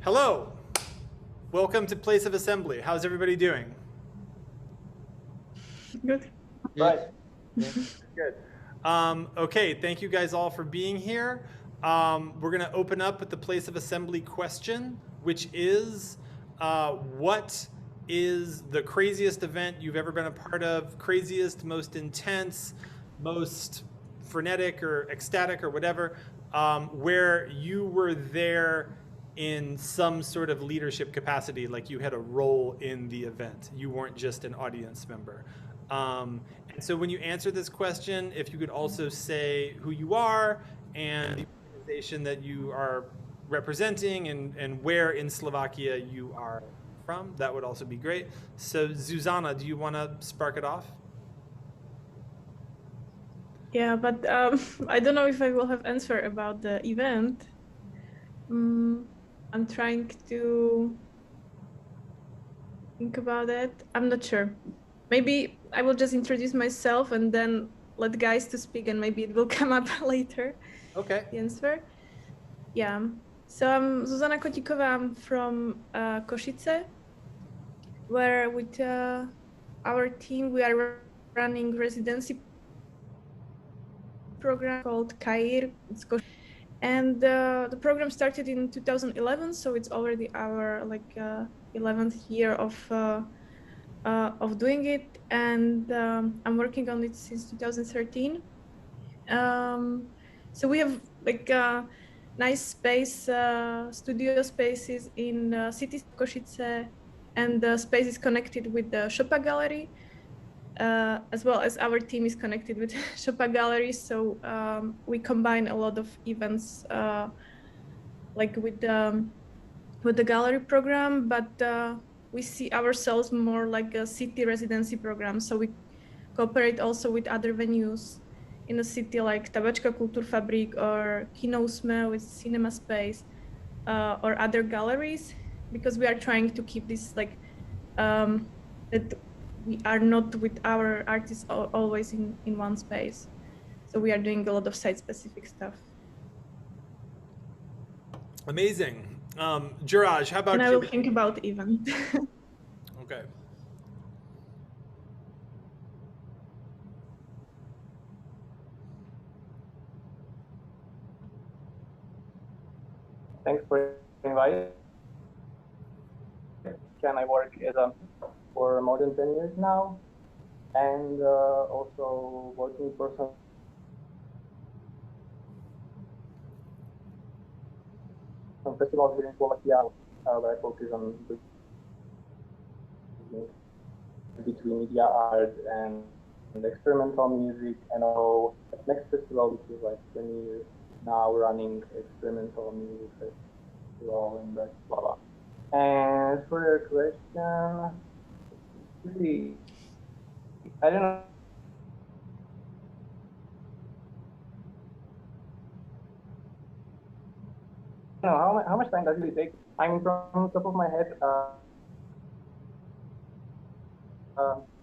Hello, welcome to Place of Assembly. How's everybody doing? Good. Right. Good. Okay, thank you guys all for being here. We're gonna open up with the Place of Assembly question, which is, what is the craziest event you've ever been a part of? Craziest, most intense, most frenetic or ecstatic or whatever, where you were there in some sort of leadership capacity, like you had a role in the event. You weren't just an audience member. And so when you answer this question, if you could also say who you are and the organization that you are representing and where in Slovakia you are from, that would also be great. So Zuzana, do you want to spark it off? Yeah, but I don't know if I will have answer about the event. I'm trying to think about it. I'm not sure. Maybe I will just introduce myself and then let guys to speak, and maybe it will come up later. Okay. The answer. Yeah. So I'm Zuzana Kotikova. I'm from Kosice, where with our team we are running residency program called Kair. And the program started in 2011, so it's already our 11th year of doing it, and I'm working on it since 2013. So we have nice space, studio spaces in city of Kosice, and the space is connected with the Shoppa Gallery, as well as our team is connected with Shoppa Gallery. So we combine a lot of events with the gallery program, but we see ourselves more like a city residency program. So we cooperate also with other venues in the city, like Tabačka Kulturfabrik or Kino Sme with cinema space, or other galleries, because we are trying to keep this that we are not with our artists always in one space. So we are doing a lot of site-specific stuff. Amazing. Juraj, how about and I you? will think about event. Okay. Thanks for inviting. I work for more than 10 years now, and also working for some festivals here in Slovakia, where I focus on between media art and experimental music, and also next festival, which is like 20 years now running experimental music festival in Bratislava. And for your question, really, I don't know. How much time does it really take? I mean, from the top of my head,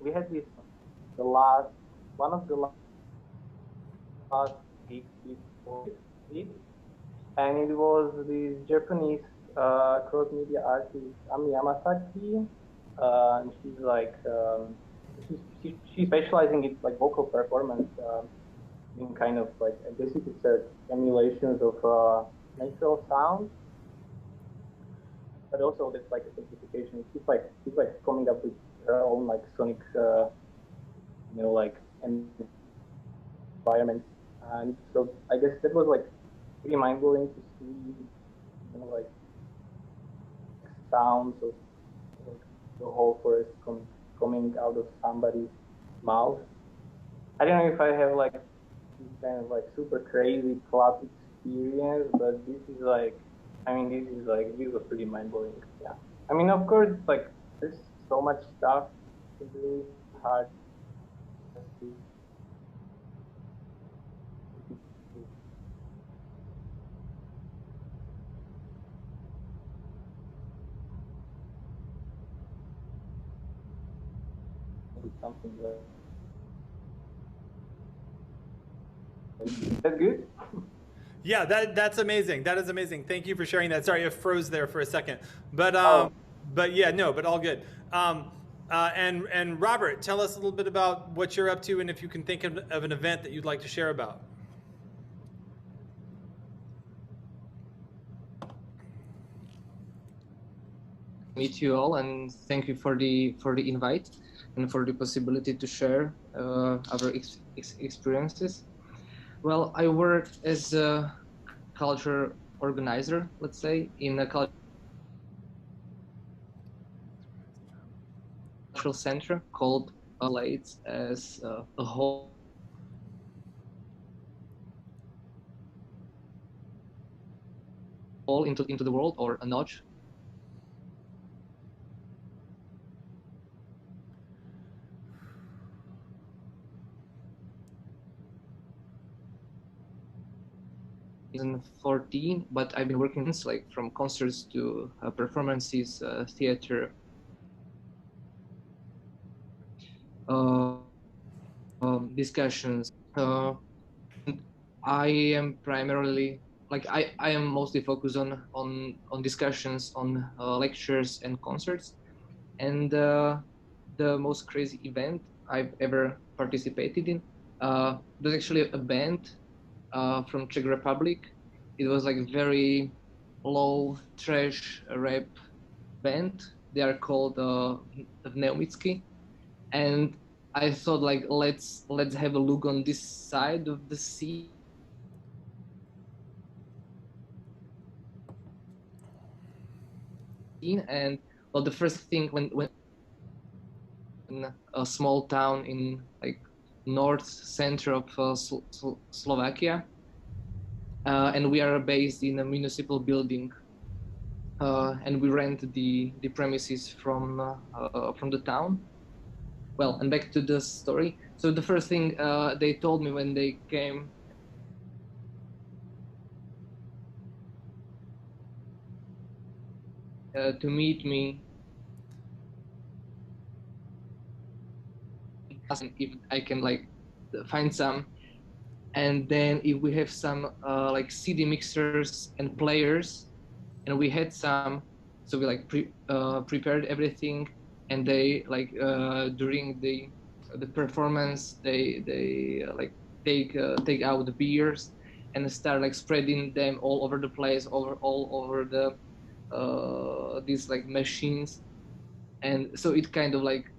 we had one of the last gigs before it, and it was this Japanese cross-media artist Ami Yamasaki, and she's like she's specializing in like vocal performance in kind of like, I guess you could say, emulations of natural sound, but also that's like a simplification. She's like coming up with her own like sonic like environment, and so I guess that was like pretty mind-blowing to see like sounds of like, the whole forest coming out of somebody's mouth. I don't know if I have like this kind of like super crazy club experience, but this was pretty mind-blowing. Yeah, I mean, of course, like there's so much stuff. It's really hard to do something like that's good. Yeah, that's amazing. That is amazing. Thank you for sharing that. Sorry, it froze there for a second, but yeah, no, but all good. And Robert, tell us a little bit about what you're up to, and if you can think of an event that you'd like to share about. Meet you all, and thank you for the invite and for the possibility to share our experiences. Well, I work as a culture organizer, let's say, in a cultural center called Relates as a whole into the world, or a notch. In 14, but I've been working like from concerts to performances, theater, discussions. I am primarily like I am mostly focused on discussions, on lectures and concerts. And the most crazy event I've ever participated in, there's actually a band from Czech Republic. It was like a very low trash rap band. They are called Vneumitsky, and I thought like let's have a look on this side of the scene. And well, the first thing when in a small town in like north center of Slovakia, and we are based in a municipal building, and we rent the premises from the town. Well, and back to the story. So the first thing they told me when they came to meet me, if I can like find some, and then if we have some like CD mixers and players, and we had some, so we like prepared everything, and they like during the performance they like take out the beers and start like spreading them all over the place, all over the these like machines. And so it kind of like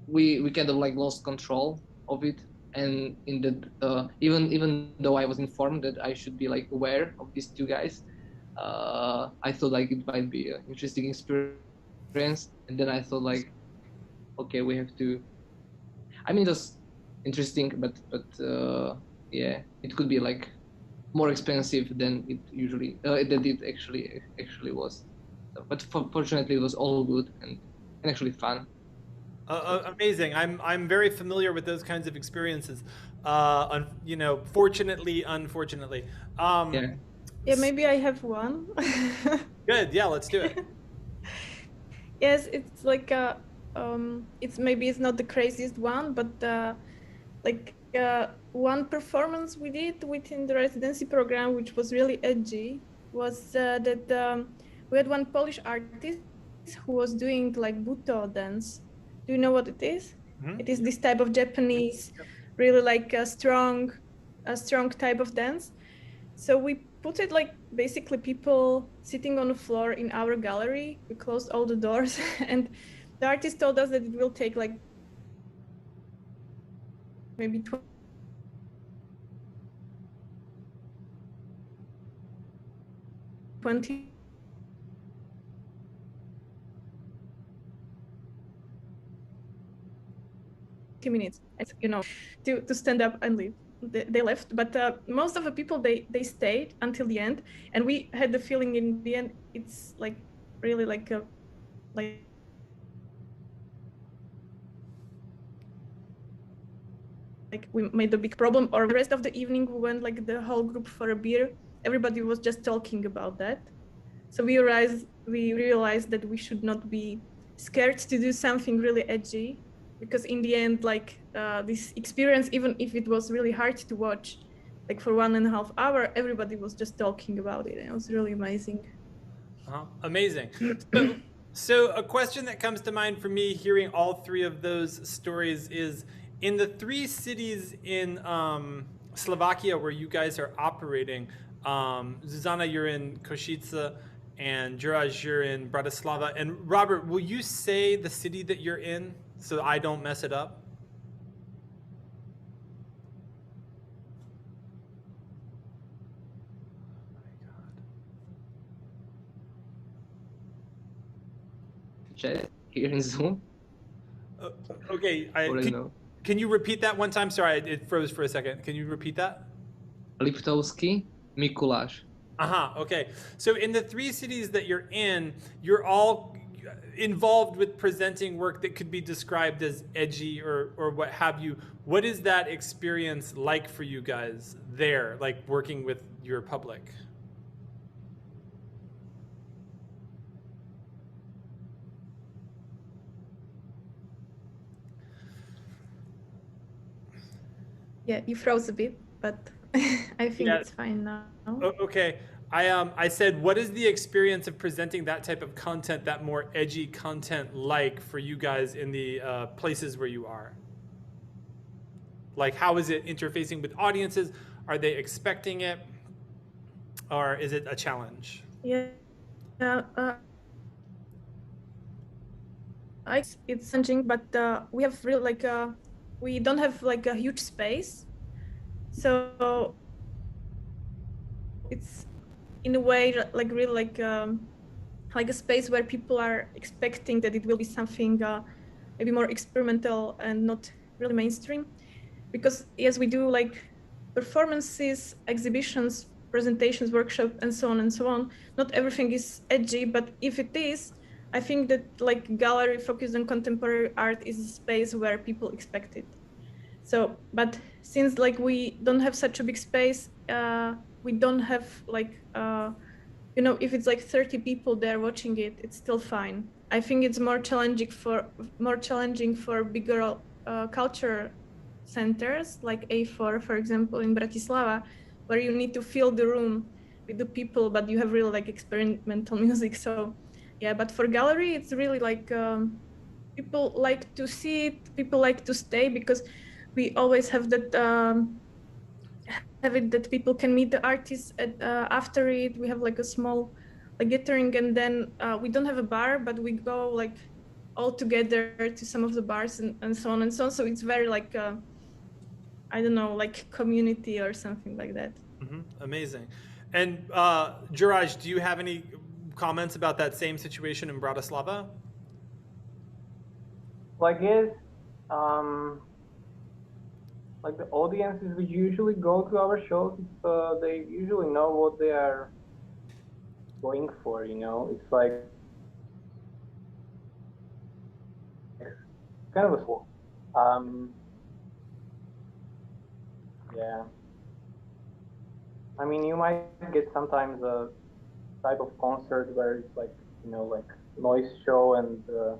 we kind of like lost control of it. And in the even though I was informed that I should be like aware of these two guys, I thought like it might be an interesting experience. And then I thought like, okay, we have to, I mean, it was interesting, but yeah, it could be like more expensive than it usually than it actually was. But fortunately, it was all good and actually fun. Amazing. I'm very familiar with those kinds of experiences. You know, fortunately, unfortunately. Yeah. Yeah, maybe I have one. Good. Yeah, let's do it. Yes, it's like it's not the craziest one, but like one performance we did within the residency program, which was really edgy, was that we had one Polish artist who was doing like buto dance. Do you know what it is? Mm-hmm. It is this type of Japanese, really like a strong type of dance. So we put it like basically people sitting on the floor in our gallery. We closed all the doors, and the artist told us that it will take like maybe 20 minutes, you know, to stand up and leave. They left, but most of the people they stayed until the end, and we had the feeling in the end it's like really like we made a big problem. Or the rest of the evening we went like the whole group for a beer. Everybody was just talking about that. So we realized that we should not be scared to do something really edgy, because in the end, like this experience, even if it was really hard to watch, like for 1.5 hours, everybody was just talking about it, and it was really amazing. Amazing. So a question that comes to mind for me hearing all three of those stories is, in the three cities in Slovakia where you guys are operating, Zuzana, you're in Kosice, and Juraj, you're in Bratislava. And Robert, will you say the city that you're in so I don't mess it up? Chat here in Zoom. Okay. No. Can you repeat that one time? Sorry, it froze for a second. Can you repeat that? Liptovsky Mikulas. Okay. So in the three cities that you're in, you're all involved with presenting work that could be described as edgy or what have you. What is that experience like for you guys there, like working with your public? Yeah, you froze a bit, but I think it's fine now. Okay. I said, what is the experience of presenting that type of content, that more edgy content, like for you guys in the places where you are? Like, how is it interfacing with audiences? Are they expecting it? Or is it a challenge? Yeah. It's challenging, but we have really we don't have like a huge space, so it's in a way like really like a space where people are expecting that it will be something maybe more experimental and not really mainstream, because yes, we do like performances, exhibitions, presentations, workshops, and so on and so on. Not everything is edgy, but if it is, I think that like gallery focused on contemporary art is a space where people expect it. So, but since like we don't have such a big space, we don't have like, if it's like 30 people there watching it, it's still fine. I think it's more challenging for bigger culture centers like A4, for example, in Bratislava, where you need to fill the room with the people, but you have really like experimental music. So yeah, but for gallery, it's really like people like to see it, people like to stay, because we always have that that people can meet the artists after it. We have like a small gathering, and then we don't have a bar, but we go like all together to some of the bars and so on and so on. So it's very like I don't know, like community or something like that. Amazing. And Juraj, do you have any comments about that same situation in Bratislava? Well, I guess like the audiences who usually go to our shows, they usually know what they are going for, It's like kind of a swap. Yeah. I mean, you might get sometimes a type of concert where it's like, like noise show and the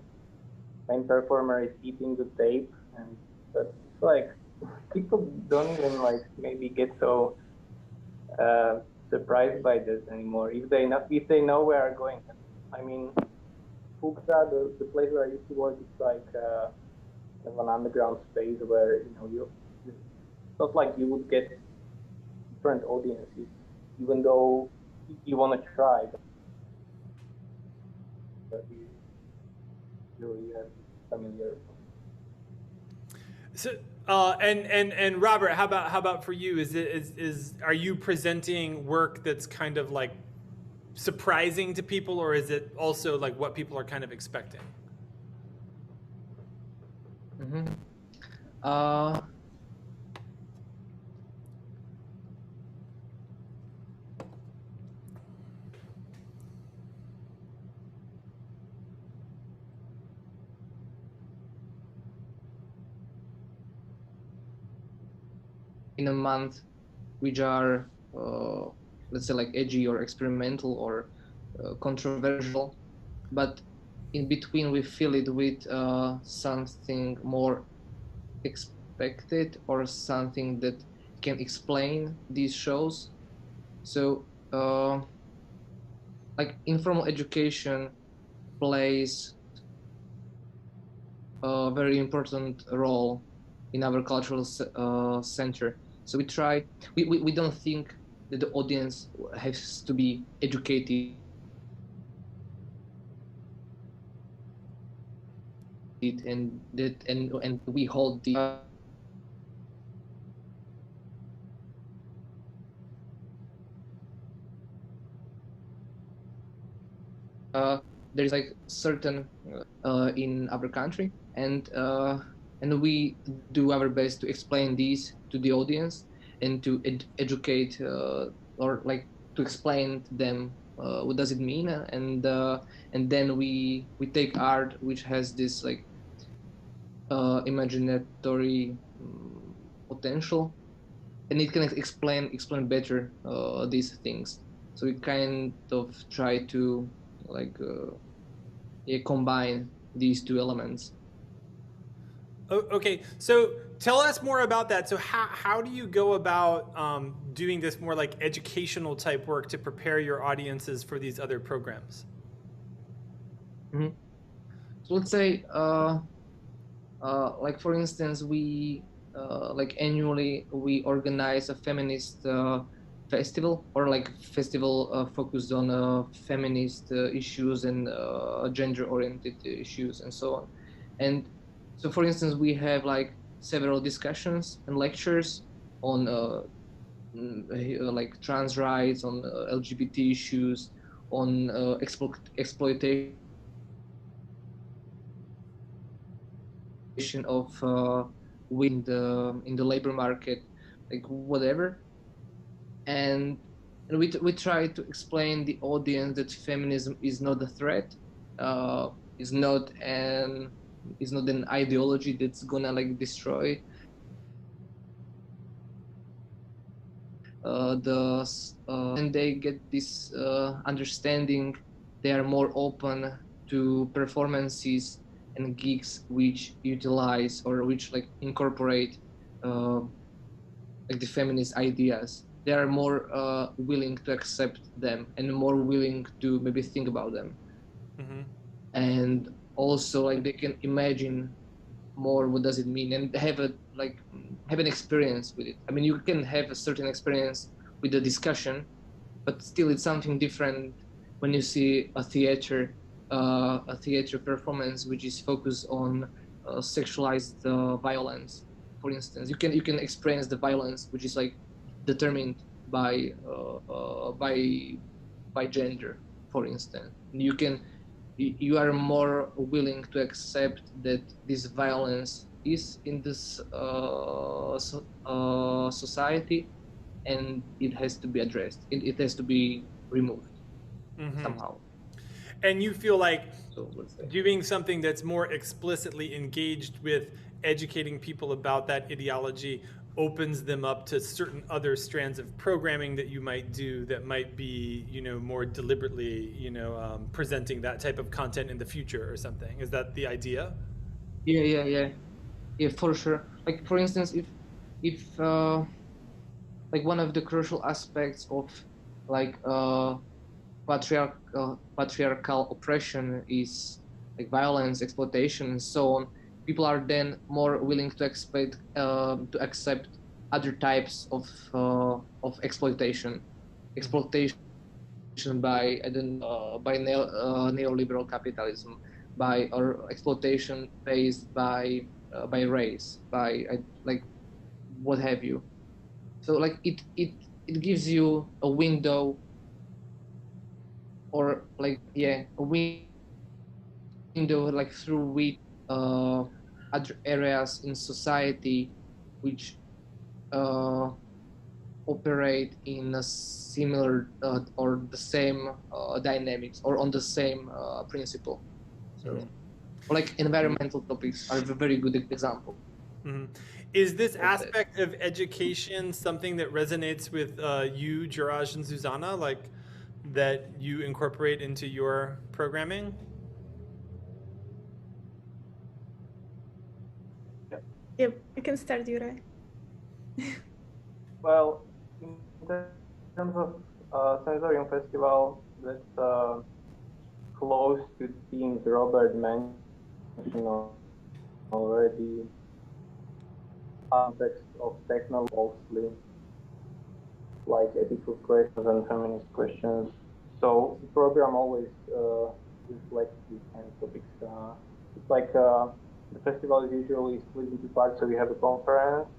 main performer is eating the tape, and that's like people don't even like maybe get so surprised by this anymore if they know where are going. I mean, Fuga, the place where I used to work, it's like kind of an underground space where it's not like you would get different audiences, even though you want to try. But you are familiar. So, and Robert, how about for you? Are you presenting work that's kind of like surprising to people, or is it also like what people are kind of expecting? In a month, which are let's say like edgy or experimental or controversial, but in between we fill it with something more expected or something that can explain these shows. So like informal education plays a very important role in our cultural center. So we don't think that the audience has to be educated, and we hold the there is like certain in our country, and we do our best to explain these to the audience and to educate or like to explain to them what does it mean, and then we take art which has this like imaginatory potential, and it can explain better these things. So we kind of try to like combine these two elements. Okay, so tell us more about that. So how do you go about doing this more like educational type work to prepare your audiences for these other programs? Mm-hmm. So let's say, like for instance, we like annually we organize a feminist festival, or like festival focused on feminist issues and gender-oriented issues and so on. And so, for instance, we have like several discussions and lectures on like trans rights, on LGBT issues, on exploitation of in the labor market, like whatever. And we try to explain the audience that feminism is not a threat, is not an ideology that's gonna like destroy and they get this understanding, they are more open to performances and gigs which utilize or which like incorporate like the feminist ideas. They are more willing to accept them and more willing to maybe think about them. Mm-hmm. And also like they can imagine more what does it mean and have an experience with it. I mean, you can have a certain experience with the discussion, but still it's something different when you see a theater performance which is focused on sexualized violence. For instance, you can experience the violence which is like determined by gender, for instance. You are more willing to accept that this violence is in this society, and it has to be addressed. It has to be removed somehow. And you feel like So let's say doing something that's more explicitly engaged with educating people about that ideology opens them up to certain other strands of programming that you might do that might be, more deliberately, presenting that type of content in the future or something. Is that the idea? Yeah, for sure. Like for instance, if like one of the crucial aspects of like patriarchal oppression is like violence, exploitation, and so on. People are then more willing to accept other types of exploitation by neoliberal capitalism, or exploitation based by race, by like what have you. So like it gives you a window, or like a window like through which other areas in society which operate in a similar or the same dynamics or on the same principle. So like environmental topics are a very good example. Is this aspect of education something that resonates with you, Juraj and Zuzana, like that you incorporate into your programming? Yep, you can start, Juraj. Well, in terms of Sensorium Festival, that's close to themes Robert mentioned already. Context of technology, mostly like ethical questions and feminist questions. So the program always reflects these kind of topics. It's like the festival is usually split into parts. So we have a conference,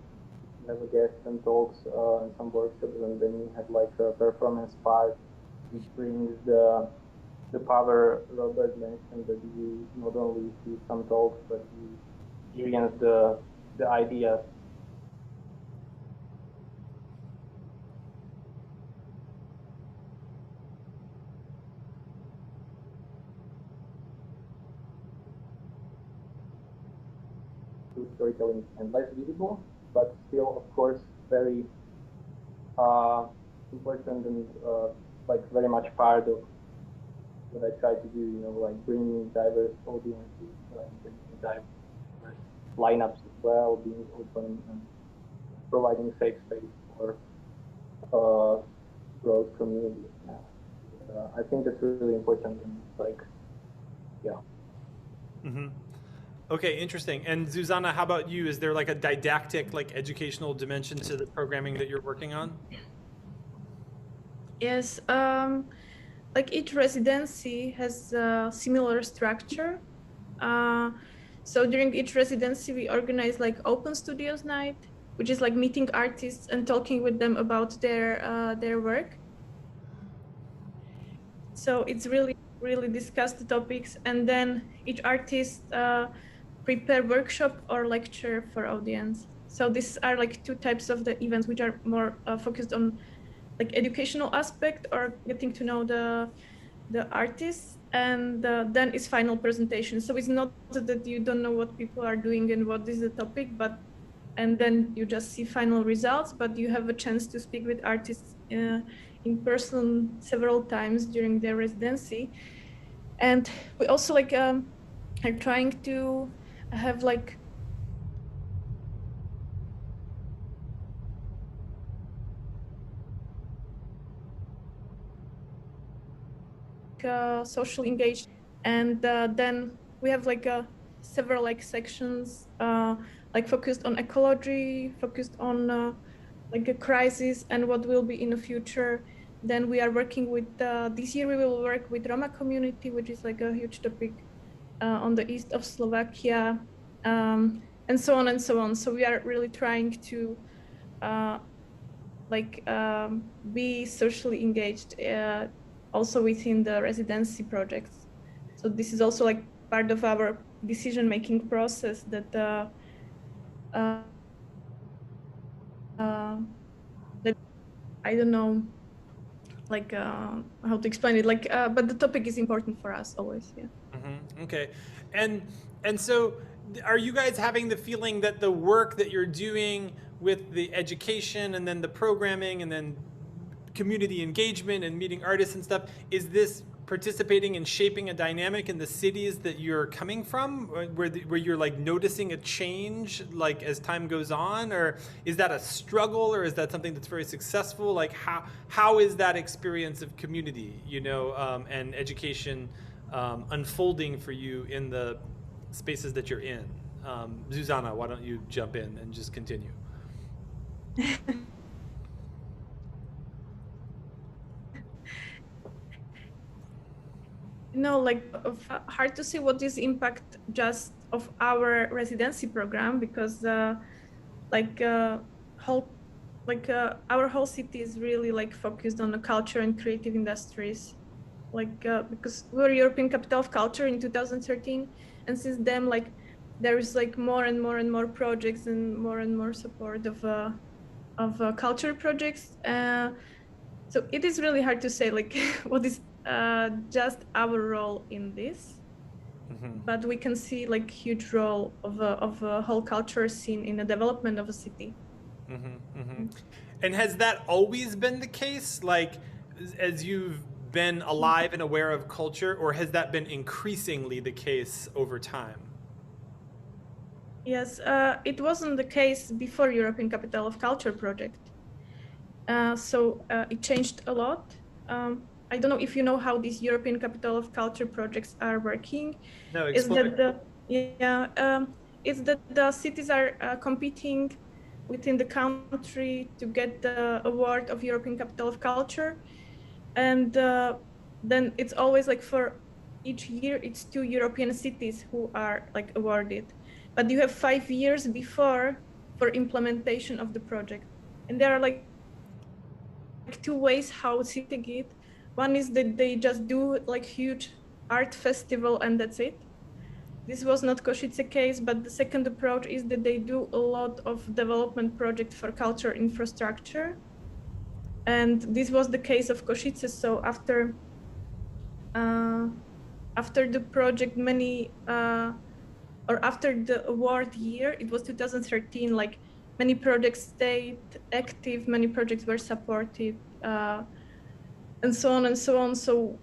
we have a guest and talks and some workshops, and then we have like a performance part, which brings the power Robert mentioned, that you not only see some talks, but you experience the ideas. Storytelling and less visible, but still, of course, very important and like very much part of what I try to do. You know, like bringing diverse audiences, bringing diverse lineups as well, being open and providing safe space for broad community. I think that's really important. And like, yeah. Mm-hmm. Okay, interesting. And Zuzana, how about you? Is there like a didactic, like educational dimension to the programming that you're working on? Yes, like each residency has a similar structure. So during each residency, we organize like open studios night, which is like meeting artists and talking with them about their work. So it's really discuss the topics, and then each artist prepare workshop or lecture for audience. So these are like two types of the events which are more focused on like educational aspect or getting to know the artists, and then is final presentation. So it's not that you don't know what people are doing and what is the topic, but and then you just see final results, but you have a chance to speak with artists in person several times during their residency. And we also like are trying to have like social engaged, and then we have like several like sections like focused on ecology, focused on like a crisis and what will be in the future. Then we are working with this year we will work with Roma community, which is like a huge topic on the east of Slovakia, and so on and so on. So we are really trying to be socially engaged also within the residency projects. So this is also like part of our decision-making process that that I don't know like how to explain it, like but the topic is important for us always. Yeah. Mm-hmm. Okay. And so are you guys having the feeling that the work that you're doing with the education and then the programming and then community engagement and meeting artists and stuff, is this participating and shaping a dynamic in the cities that you're coming from, where you're like noticing a change like as time goes on? Or is that a struggle, or is that something that's very successful? Like how is that experience of community, you know, and education unfolding for you in the spaces that you're in? Zuzana, why don't you jump in and just continue? No, like hard to say what is impact just of our residency program, because whole our whole city is really like focused on the culture and creative industries, because we were European Capital of Culture in 2013, and since then like there is like more and more projects and more support of culture projects. So it is really hard to say like what is just our role in this. Mm-hmm. But we can see like huge role of a whole culture scene in the development of a city. Mm-hmm, mm-hmm. And has that always been the case, like as you've been alive and aware of culture, or has that been increasingly the case over time? Yes, it wasn't the case before European Capital of Culture project. So it changed a lot. I don't know if you know how these European Capital of Culture projects are working. No, Is explain. that it's that the cities are competing within the country to get the award of European Capital of Culture, and then it's always like for each year it's 2 European cities who are like awarded, but you have 5 years before for implementation of the project, and there are like 2 ways how cities take it. One is that they just do like huge art festival and that's it. This was not Kosice case, but the second approach is that they do a lot of development project for culture infrastructure. And this was the case of Kosice. So after the project, after the award year, it was 2013, like many projects stayed active, many projects were supported, and so on and so on. So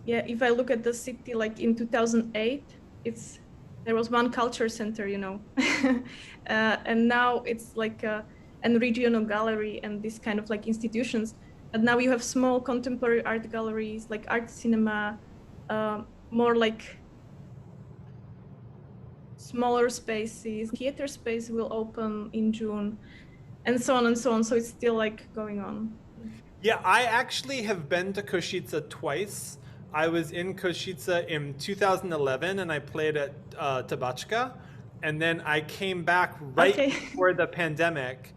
yeah, if I look at the city, like in 2008, there was one culture center, and now it's like and regional gallery and this kind of like institutions. And now you have small contemporary art galleries, like art cinema, more like smaller spaces. Theater space will open in June, and so on and so on. So it's still like going on. Yeah, I actually have been to Kosice twice. I was in Kosice in 2011 and I played at Tabachka. And then I came back right before the pandemic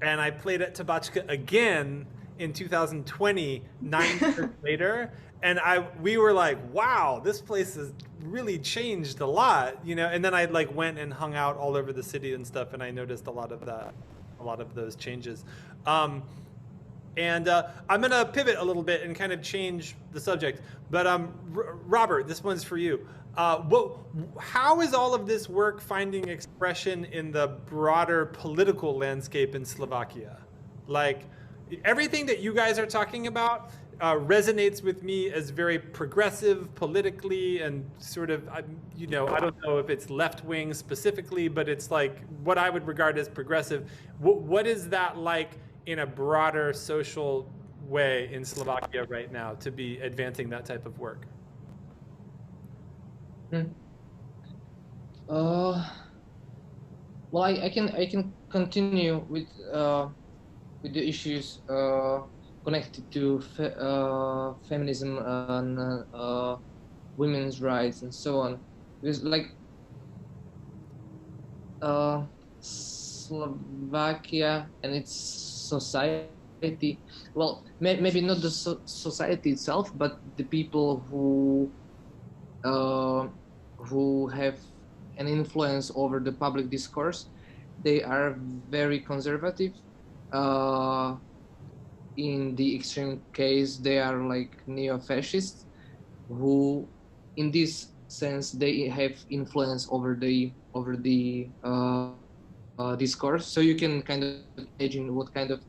and I played at Tabachka again in 2020, 9 years later. And we were like, wow, this place has really changed a lot, And then I like went and hung out all over the city and stuff, and I noticed a lot of those changes. And I'm going to pivot a little bit and kind of change the subject. But Robert, this one's for you. How is all of this work finding expression in the broader political landscape in Slovakia? Like, everything that you guys are talking about resonates with me as very progressive politically and sort of, I don't know if it's left-wing specifically, but it's like what I would regard as progressive. What is that like in a broader social way in Slovakia right now to be advancing that type of work? Well, I can continue with the issues connected to feminism and women's rights and so on, because like Slovakia and its society, well, maybe not the society itself, but the people who have an influence over the public discourse, they are very conservative. In the extreme case, they are like neo-fascists, who, in this sense, they have influence over the discourse. So you can kind of imagine what kind of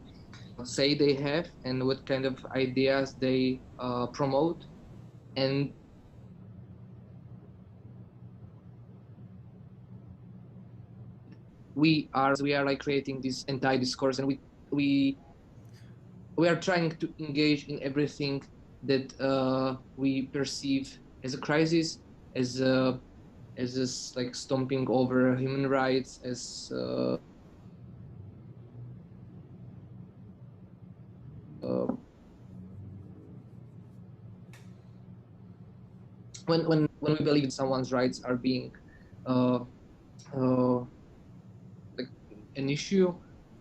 say they have and what kind of ideas they promote. And we are like creating this anti-discourse, and we are trying to engage in everything that we perceive as a crisis, as this like stomping over human rights, as when we believe someone's rights are being like an issue,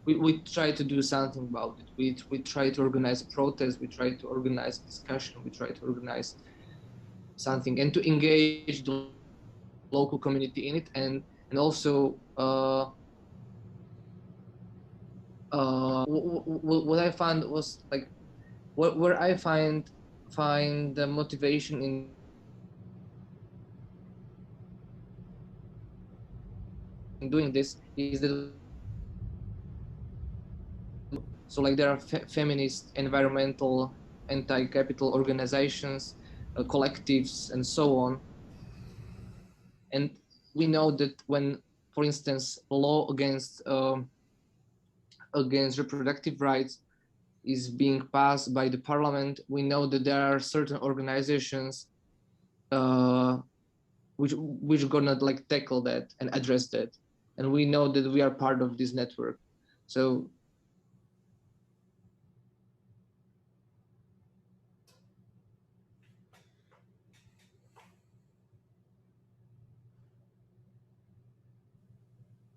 we try to do something about it. We try to organize a protest, we try to organize a discussion, we try to organize something and to engage the local community in it, and also what I found was like where I find the motivation in doing this is that, so like there are feminist, environmental, anti-capital organizations, collectives, and so on. And we know that when, for instance, law against against reproductive rights is being passed by the parliament. We know that there are certain organizations which gonna like tackle that and address that, and we know that we are part of this network. So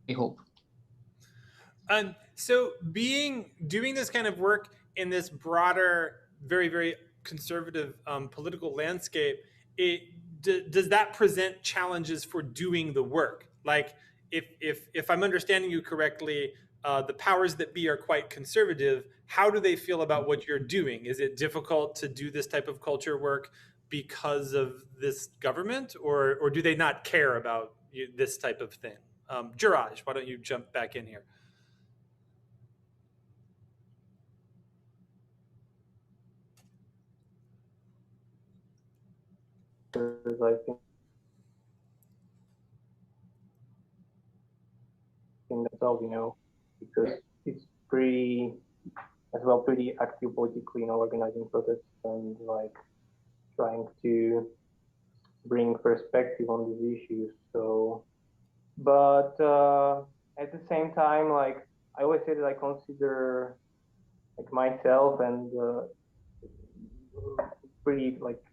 I hope. So doing this kind of work in this broader, very, very conservative political landscape, does that present challenges for doing the work? Like, if I'm understanding you correctly, the powers that be are quite conservative. How do they feel about what you're doing? Is it difficult to do this type of culture work because of this government, or do they not care about this type of thing? Juraj, why don't you jump back in here? Because I think themselves, because it's pretty active politically, organizing protests and like trying to bring perspective on these issues. So, but at the same time, like I always say that I consider like myself and pretty like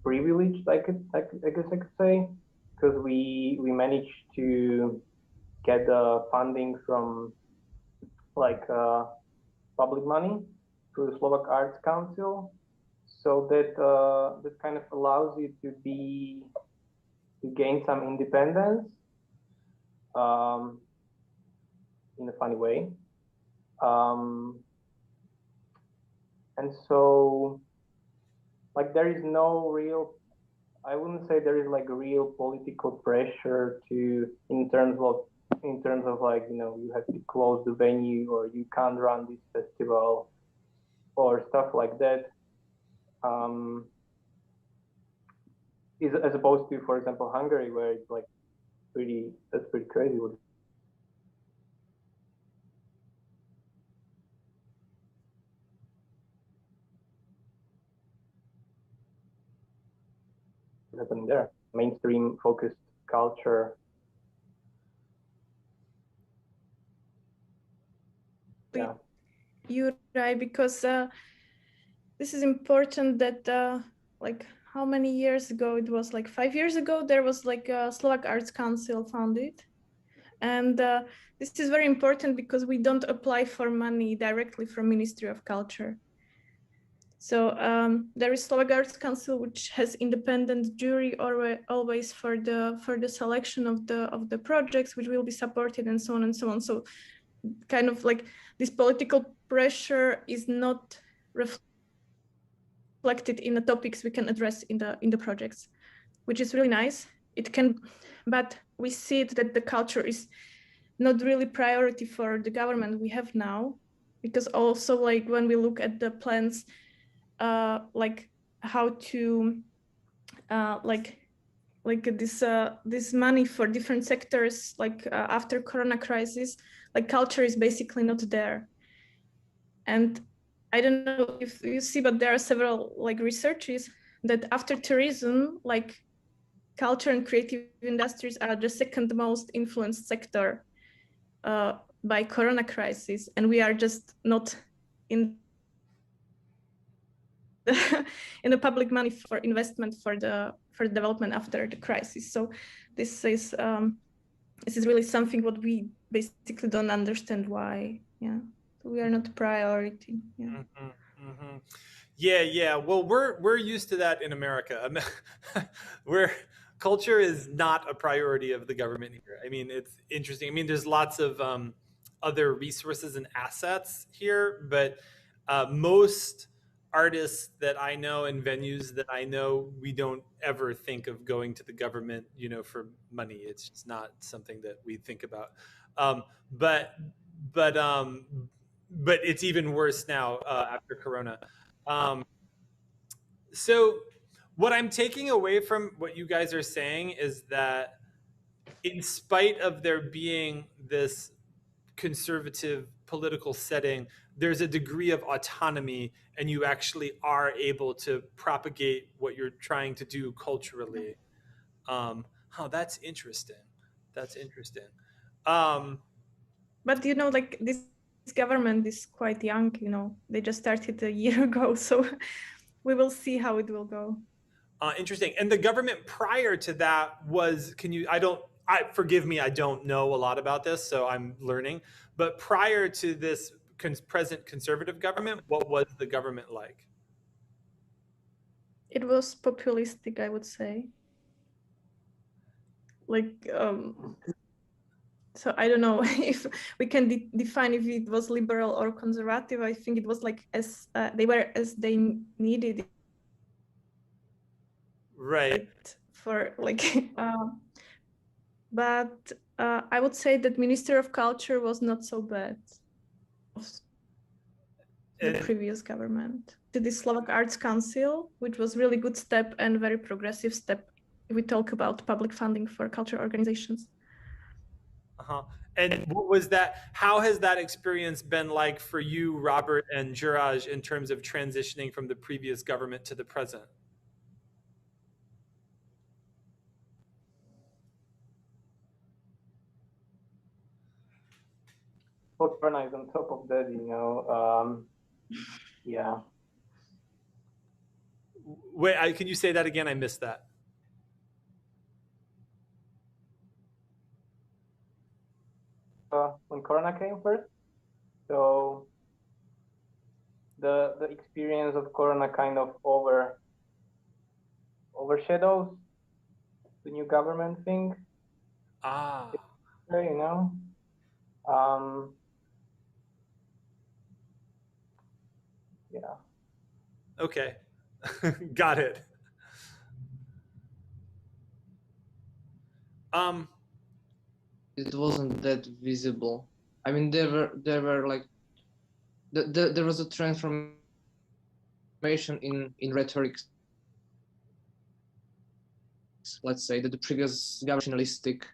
privileged, I guess I could say, because we managed to get the funding from like public money through the Slovak Arts Council, so that that kind of allows you to gain some independence in a funny way, and so like there is no real, I wouldn't say there is like a real political pressure to in terms of like you have to close the venue or you can't run this festival or stuff like that. Is as opposed to, for example, Hungary, where it's like that's pretty crazy what happening there. Mainstream focused culture. Yeah. You're right, because this is important that like how many years ago? It was like 5 years ago, there was like a Slovak Arts Council founded. And this is very important because we don't apply for money directly from Ministry of Culture. So there is Slovak Arts Council, which has independent jury always for the selection of the projects which will be supported and so on and so on. So kind of like this political pressure is not reflected in the topics we can address in the projects, which is really nice. It can, but we see it that the culture is not really priority for the government we have now, because also like when we look at the plans, like how to like this money for different sectors, like after Corona crisis, like culture is basically not there. And I don't know if you see, but there are several like researches that after tourism, like culture and creative industries are the second most influenced sector by Corona crisis, and we are just not in the public money for investment for development after the crisis. So this is really something what we basically don't understand why. Yeah, we are not a priority. Yeah. Mm-hmm, mm-hmm. Yeah. Well, we're used to that in America. Where culture is not a priority of the government here. I mean, it's interesting. I mean, there's lots of other resources and assets here, but most artists that I know and venues that I know, we don't ever think of going to the government, for money. It's just not something that we think about. But it's even worse now after Corona. So what I'm taking away from what you guys are saying is that in spite of there being this conservative political setting, there's a degree of autonomy and you actually are able to propagate what you're trying to do culturally. That's interesting. That's interesting. But like this government is quite young, they just started a year ago, so we will see how it will go. Interesting. And the government prior to that was, forgive me, I don't know a lot about this, so I'm learning. But prior to this present conservative government, what was the government like? It was populistic, I would say. So I don't know if we can define if it was liberal or conservative. I think it was they were as they needed. Right. For but I would say that Minister of Culture was not so bad. The previous government. The Slovak Arts Council, which was really good step and very progressive step if we talk about public funding for cultural organizations. And what was that? How has that experience been like for you, Robert and Juraj, in terms of transitioning from the previous government to the present? Corona is on top of that, yeah. Wait, can you say that again? I missed that. When Corona came first, so the experience of Corona kind of overshadows the new government thing. Yeah. Okay. Got it. It wasn't that visible. I mean, there were like there was a transformation in rhetoric. Let's say that the previous nationalistic,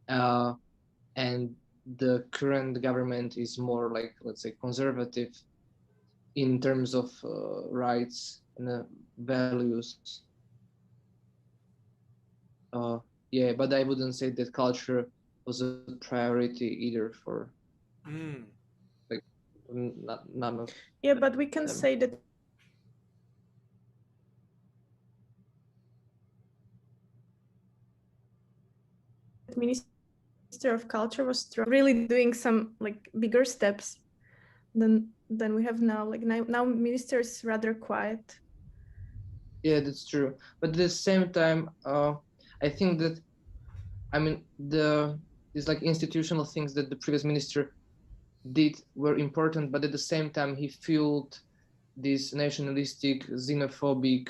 and the current government is more like, let's say, conservative in terms of rights and values. Yeah, but I wouldn't say that culture was a priority either for like none of. Yeah, but we can say that Minister of Culture was really doing some like bigger steps than we have now. Like now minister is rather quiet. Yeah, that's true. But at the same time, I think that, I mean, these like institutional things that the previous minister did were important, but at the same time, he fueled this nationalistic, xenophobic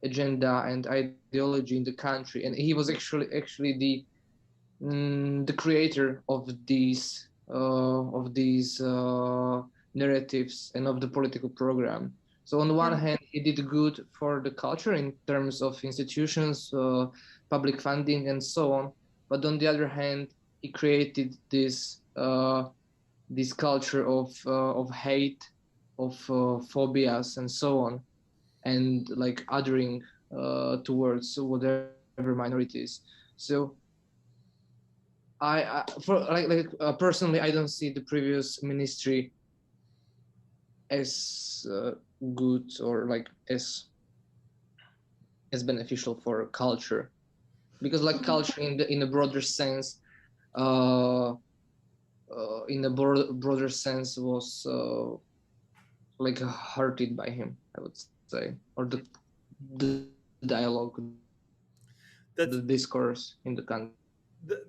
agenda and ideology in the country, and he was actually the creator of these narratives and of the political program. So on the one hand, he did good for the culture in terms of institutions, public funding, and so on. But on the other hand, he created this culture of hate, of phobias, and so on, and like othering towards whatever minorities. So personally, I don't see the previous ministry as good or like as beneficial for culture, because like culture in a broader sense, was like hurted by him, I would say, or the dialogue, the discourse in the country.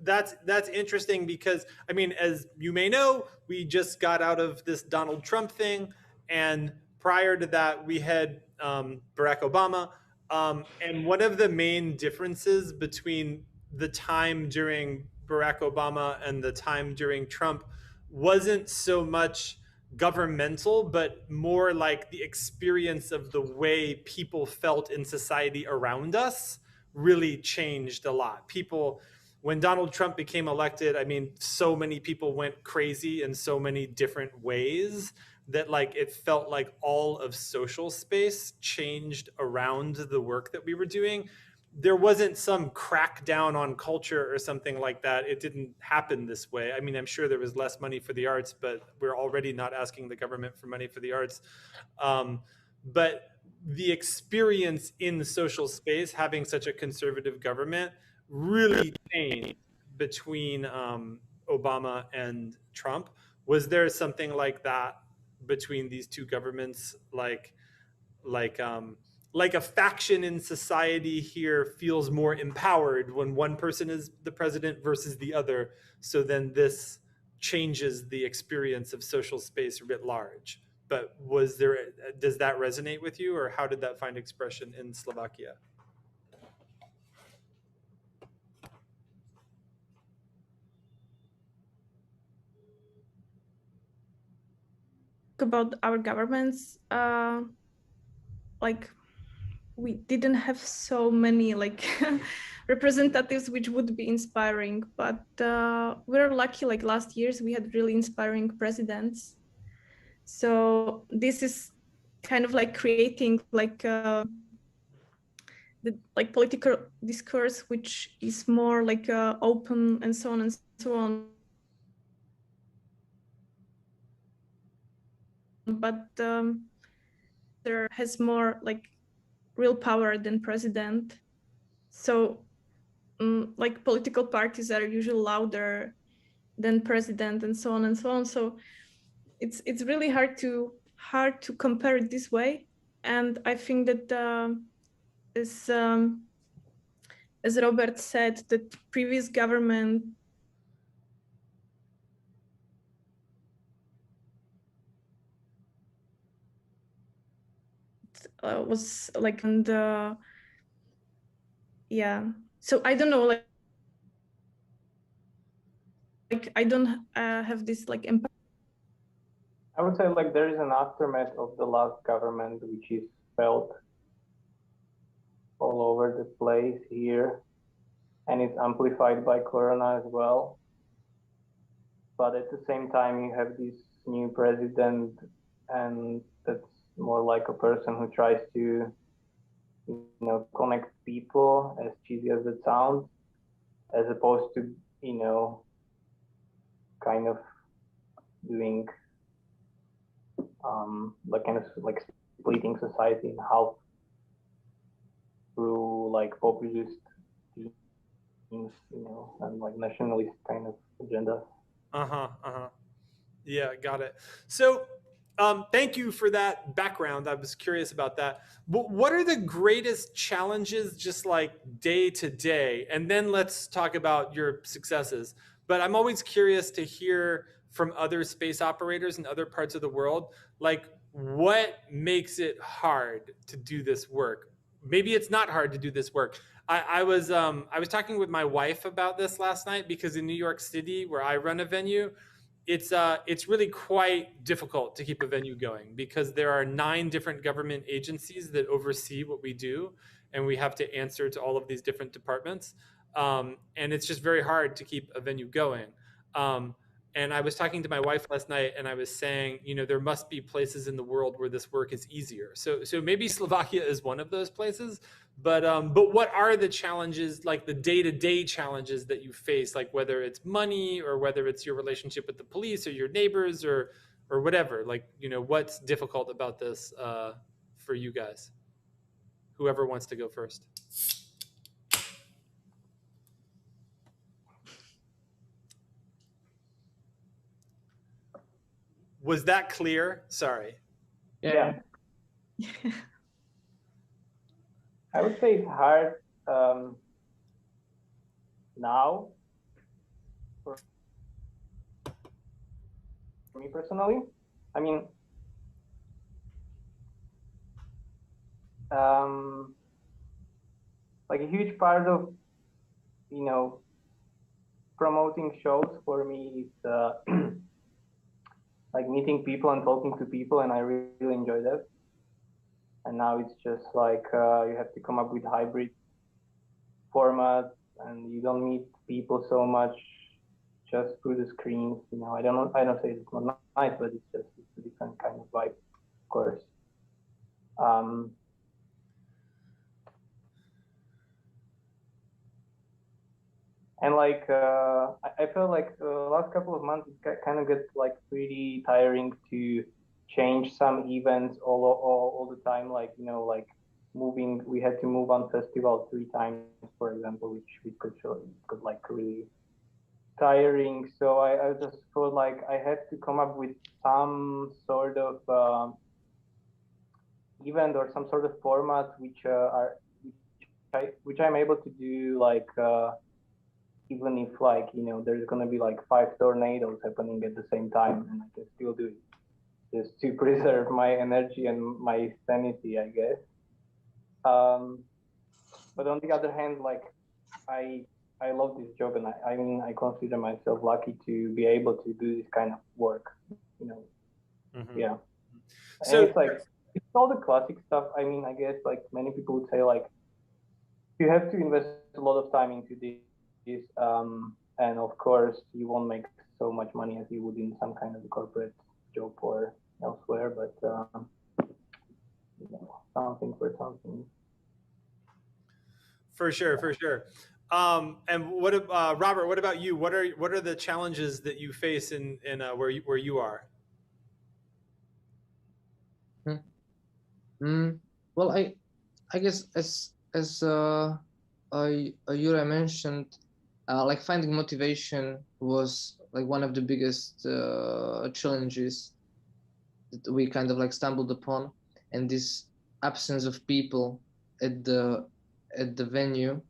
That's interesting because, I mean, as you may know, we just got out of this Donald Trump thing, and prior to that, we had Barack Obama. And one of the main differences between the time during Barack Obama and the time during Trump wasn't so much governmental, but more like the experience of the way people felt in society around us really changed a lot. People, when Donald Trump became elected, I mean, so many people went crazy in so many different ways that like it felt like all of social space changed around the work that we were doing. There wasn't some crackdown on culture or something like that. It didn't happen this way. I mean, I'm sure there was less money for the arts, but we're already not asking the government for money for the arts. But the experience in the social space, having such a conservative government, really changed between Obama and Trump. Was there something like that between these two governments, like a faction in society here feels more empowered when one person is the president versus the other, so then this changes the experience of social space writ large? But does that resonate with you, or how did that find expression in Slovakia? About our governments, like we didn't have so many like representatives which would be inspiring, but we're lucky, like last years we had really inspiring presidents. So this is kind of like creating like the like political discourse which is more like open and so on and so on. But there has more like real power than president. So like political parties are usually louder than president and so on and so on. So it's really hard to compare it this way. And I think that as Robert said, the previous government was like, and yeah. So I don't know, like I don't have this like impact. I would say like there is an aftermath of the last government which is felt all over the place here, and it's amplified by Corona as well. But at the same time, you have this new president, and that's more like a person who tries to, you know, connect people, as cheesy as it sounds, as opposed to, you know, kind of doing like kind of like splitting society in half through like populist themes, you know, and like nationalist kind of agenda. Yeah, got it. So thank you for that background. I was curious about that. What are the greatest challenges just like day to day? And then let's talk about your successes. But I'm always curious to hear from other space operators in other parts of the world, like what makes it hard to do this work? Maybe it's not hard to do this work. I was talking with my wife about this last night, because in New York City, where I run a venue, it's really quite difficult to keep a venue going, because there are 9 different government agencies that oversee what we do, and we have to answer to all of these different departments, and it's just very hard to keep a venue going. And I was talking to my wife last night, and I was saying, you know, there must be places in the world where this work is easier. So maybe Slovakia is one of those places. But what are the challenges, like the day-to-day challenges that you face, like whether it's money or whether it's your relationship with the police or your neighbors or whatever? Like, you know, what's difficult about this for you guys? Whoever wants to go first. Was that clear? Sorry. Yeah. I would say it's hard now for me personally. I mean, like a huge part of, you know, promoting shows for me is like meeting people and talking to people, and I really enjoy that. And now it's just like you have to come up with hybrid formats and you don't meet people so much just through the screens. You know, I don't say it's not nice, but it's a different kind of vibe, of course. And like I felt like the last couple of months it kind of gets like pretty tiring to change some events all the time. Like, you know, like moving, we had to move on festival 3 times, for example, which could like really tiring. So I just felt like I had to come up with some sort of event or some sort of format which I'm able to do like even if, like, you know, there's gonna be like 5 tornadoes happening at the same time, and I can still do it just to preserve my energy and my sanity, I guess. But on the other hand, like I love this job, and I mean I consider myself lucky to be able to do this kind of work, you know. Mm-hmm. Yeah. So and it's all the classic stuff. I mean, I guess like many people would say like you have to invest a lot of time into this, and of course you won't make so much money as you would in some kind of a corporate job or elsewhere, but you know, something for something. For sure, for sure. And what, Robert? What about you? What are the challenges that you face in where you are? Well, I guess as Juraj mentioned, like finding motivation was like one of the biggest challenges that we kind of like stumbled upon, and this absence of people at the venue.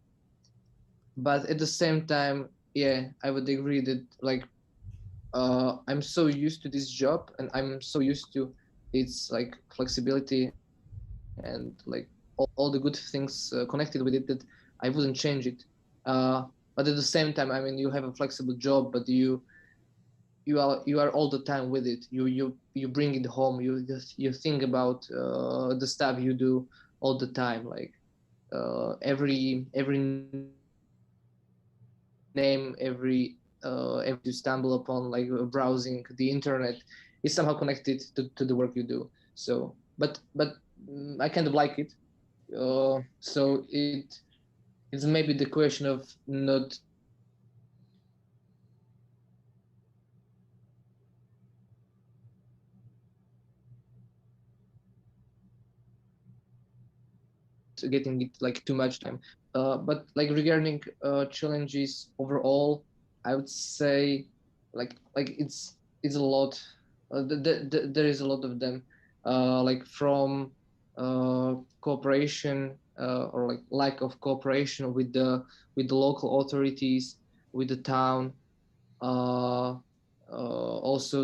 But at the same time, yeah, I would agree that like I'm so used to this job, and I'm so used to its like flexibility and like all the good things connected with it that I wouldn't change it. But at the same time, I mean, you have a flexible job, but you are all the time with it. You bring it home. You think about the stuff you do all the time, like every name, every you stumble upon, like browsing the internet, is somehow connected to the work you do. So, but I kind of like it. So it's maybe the question of not getting it like too much time. But like regarding challenges overall, I would say like it's a lot. There is a lot of them, like from cooperation or like lack of cooperation with the local authorities, with the town. Also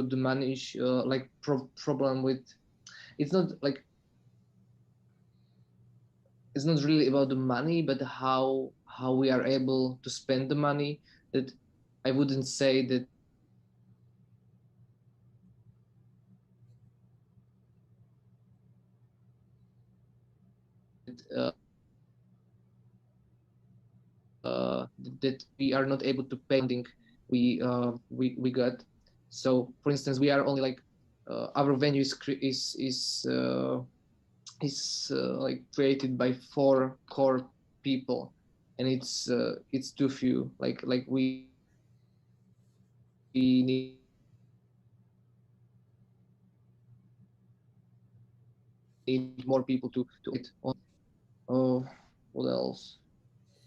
the money issue, like problem with, it's not like, it's not really about the money, but how we are able to spend the money. That I wouldn't say that uh, that we are not able to pay funding we got. So for instance, we are only like our venue is like created by 4 core people, and it's too few. Like we need more people to it on. Oh, what else?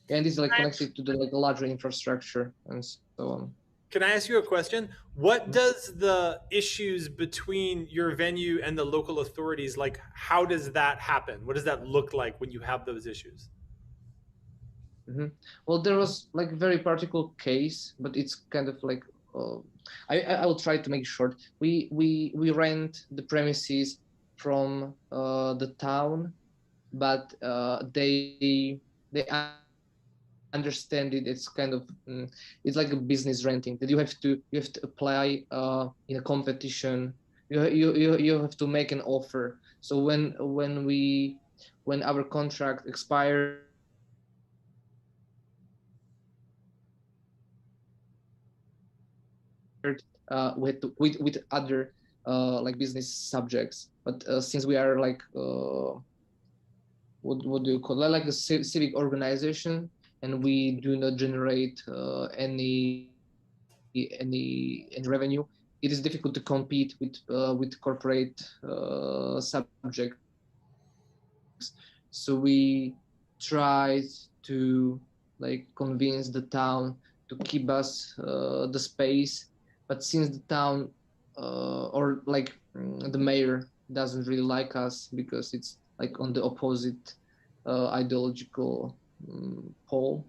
And it's like connected to the like larger infrastructure and so on. Can I ask you a question? What does the issues between your venue and the local authorities, like, how does that happen? What does that look like when you have those issues? Mm-hmm. Well, there was like a very particular case, but it's kind of like I will try to make it short. We rent the premises from the town, but they understand it. It's kind of it's like a business renting, that you have to apply in a competition. You have to make an offer. So when our contract expires, we had to with other like business subjects. But since we are like what do you call it? Like a civic organization, and we do not generate any revenue, it is difficult to compete with corporate subjects. So we tried to like convince the town to keep us the space, but since the town or like the mayor doesn't really like us because it's like on the opposite ideological pole,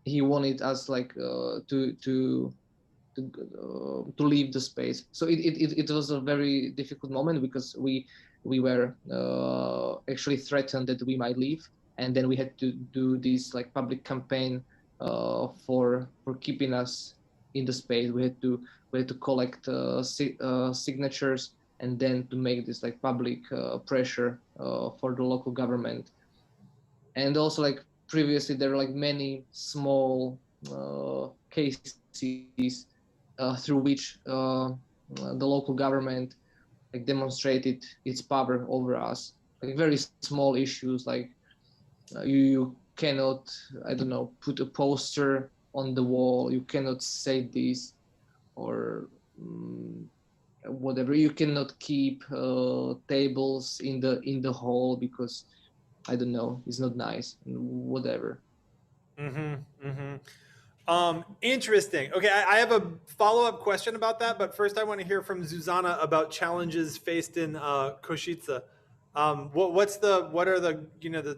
he wanted us like to leave the space. So it was a very difficult moment because we were actually threatened that we might leave, and then we had to do this like public campaign for keeping us in the space. We had to collect signatures, and then to make this like public pressure for the local government. And also like previously there were like many small cases through which the local government like demonstrated its power over us, like very small issues like you cannot, I don't know, put a poster on the wall, you cannot say this, or whatever, you cannot keep tables in the hall because I don't know, it's not nice, whatever. Interesting. Okay, I have a follow-up question about that, but first I want to hear from Zuzana about challenges faced in Kosice. What are the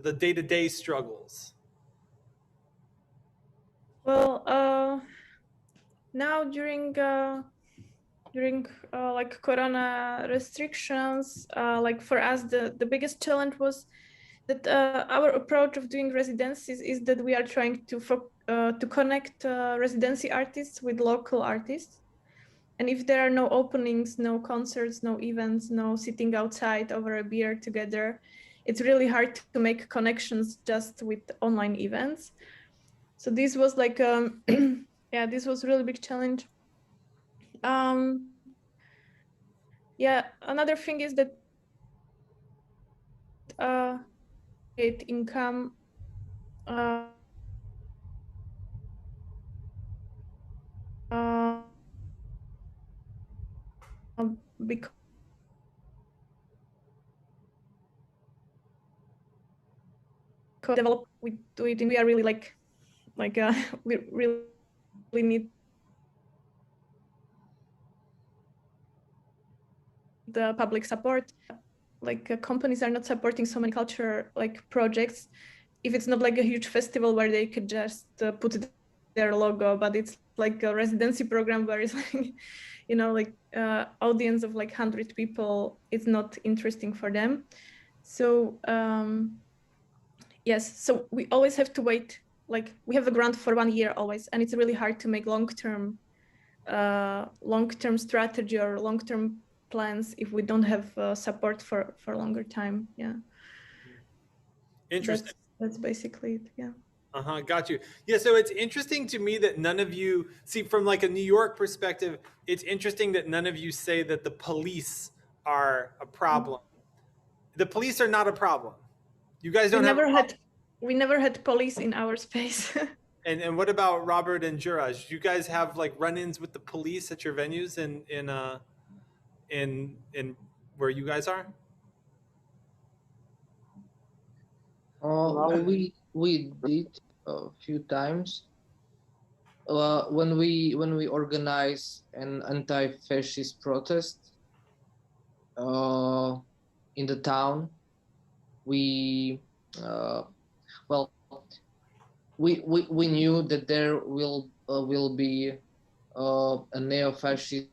the day-to-day struggles? Well, now during like Corona restrictions, like for us, the biggest challenge was that our approach of doing residencies is that we are trying to connect residency artists with local artists. And if there are no openings, no concerts, no events, no sitting outside over a beer together, it's really hard to make connections just with online events. So this was like, yeah, this was a really big challenge. Yeah, another thing is that income because develop we do it and we are really like we really need the public support. Like companies are not supporting so many culture like projects if it's not like a huge festival where they could just put their logo, but it's like a residency program where it's like like audience of like 100 people. It's not interesting for them. So yes, so we always have to wait. Like we have a grant for 1 year always, and it's really hard to make long-term strategy or long-term plans if we don't have support for longer time. Yeah. Interesting. That's basically it. Yeah. Got you. Yeah, so it's interesting to me that none of you see from like a New York perspective, it's interesting that none of you say that the police are a problem. The police are not a problem. You guys don't we never had police in our space. And what about Robert and Juraj? Do you guys have like run-ins with the police at your venues in where you guys are? Well, we did a few times. When we organize an anti-fascist protest in the town, we well we knew that there will be a neo-fascist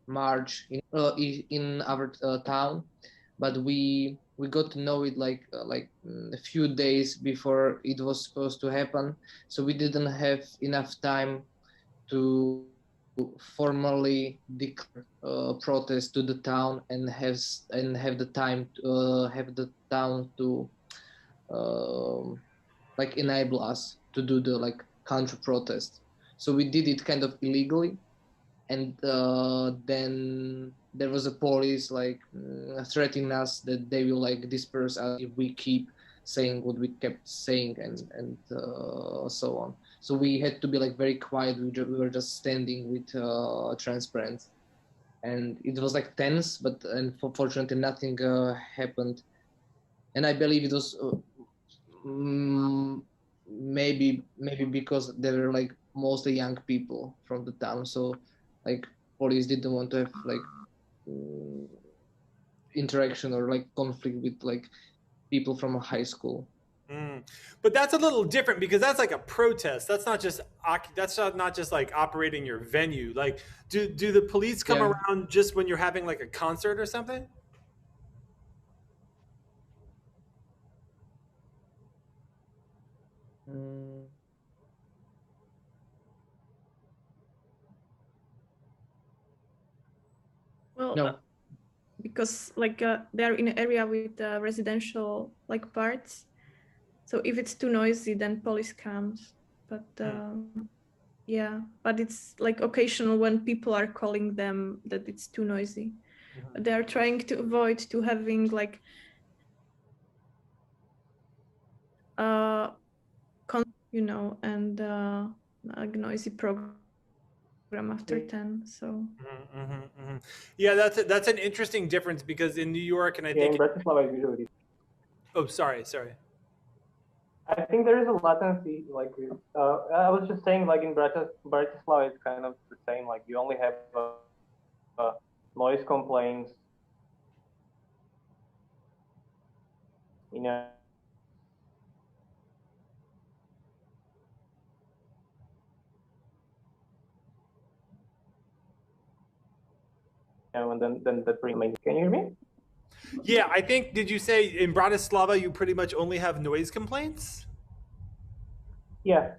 march in our town, but we got to know it like a few days before it was supposed to happen, so we didn't have enough time to formally declare protest to the town and have the time to have the town to like enable us to do the like counter protest. So we did it kind of illegally, and then there was a police like threatening us that they will like disperse us if we keep saying what we kept saying, and so on. So we had to be like very quiet. We were just standing with transparent, and it was like tense, but unfortunately nothing happened. And I believe it was maybe because they were like mostly young people from the town, so like police didn't want to have like interaction or like conflict with like people from a high school. But that's a little different because that's like a protest. That's not just like operating your venue. Like, do the police come around just when you're having like a concert or something? Well, No. Because like they're in an area with residential like parts, so if it's too noisy, then police comes. But yeah, but it's like occasional when people are calling them that it's too noisy. They're trying to avoid to having like you know, and like noisy program after 10. So yeah, that's an interesting difference because in New York, and I think in Bratislava usually. Oh, sorry. I think there is a latency. Like I was just saying, like in Bratislava, it's kind of the same. Like you only have noise complaints. You know. And then that's pretty amazing. Can you hear me? Yeah, I think, did you say in Bratislava you pretty much only have noise complaints? Yeah.